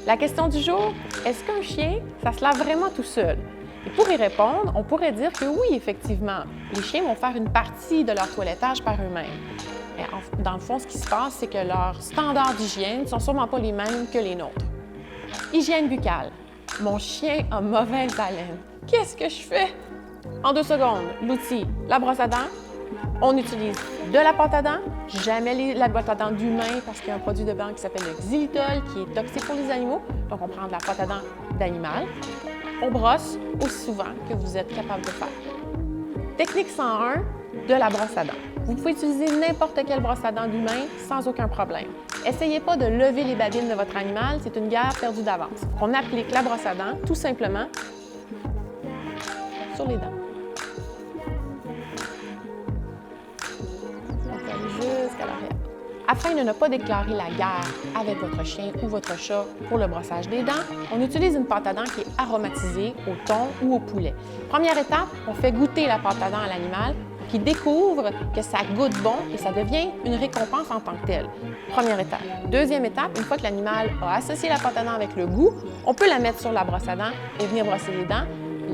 La question du jour, est-ce qu'un chien, ça se lave vraiment tout seul? Et pour y répondre, on pourrait dire que oui, effectivement, les chiens vont faire une partie de leur toilettage par eux-mêmes. Mais dans le fond, ce qui se passe, c'est que leurs standards d'hygiène ne sont sûrement pas les mêmes que les nôtres. Hygiène buccale. Mon chien a mauvaise haleine. Qu'est-ce que je fais? En 2 secondes, l'outil, la brosse à dents. On utilise de la pâte à dents, jamais la pâte à dents d'humain parce qu'il y a un produit dedans qui s'appelle le xylitol qui est toxique pour les animaux. Donc, on prend de la pâte à dents d'animal. On brosse aussi souvent que vous êtes capable de faire. Technique 101, de la brosse à dents. Vous pouvez utiliser n'importe quelle brosse à dents d'humain sans aucun problème. Essayez pas de lever les babines de votre animal, c'est une guerre perdue d'avance. On applique la brosse à dents tout simplement sur les dents. On peut aller jusqu'à l'arrière. Afin de ne pas déclarer la guerre avec votre chien ou votre chat pour le brossage des dents, on utilise une pâte à dents qui est aromatisée au thon ou au poulet. Première étape, on fait goûter la pâte à dents à l'animal qui découvre que ça goûte bon et ça devient une récompense en tant que telle. Première étape. Deuxième étape, une fois que l'animal a associé la pâte à dents avec le goût, on peut la mettre sur la brosse à dents et venir brosser les dents.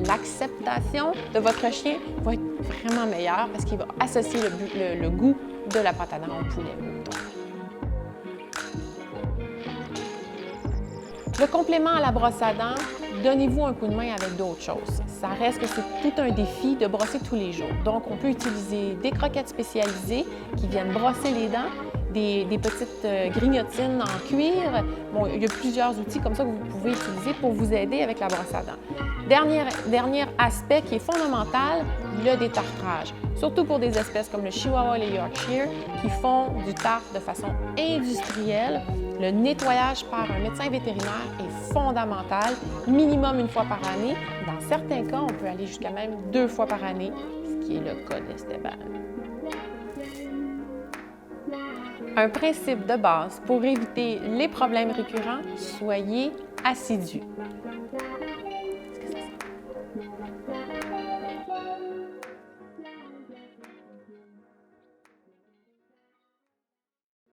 L'acceptation de votre chien va être vraiment meilleure parce qu'il va associer le goût de la pâte à dents au poulet. Le complément à la brosse à dents, donnez-vous un coup de main avec d'autres choses. Ça reste que c'est tout un défi de brosser tous les jours. Donc, on peut utiliser des croquettes spécialisées qui viennent brosser les dents, des petites grignotines en cuir. Bon, il y a plusieurs outils comme ça que vous pouvez utiliser pour vous aider avec la brosse à dents. Dernier aspect qui est fondamental, le détartrage. Surtout pour des espèces comme le Chihuahua et le Yorkshire qui font du tartre de façon industrielle. Le nettoyage par un médecin vétérinaire est fondamental, minimum 1 fois par année. Dans certains cas, on peut aller jusqu'à même 2 fois par année, ce qui est le cas d'Esteban. Un principe de base pour éviter les problèmes récurrents, soyez assidus.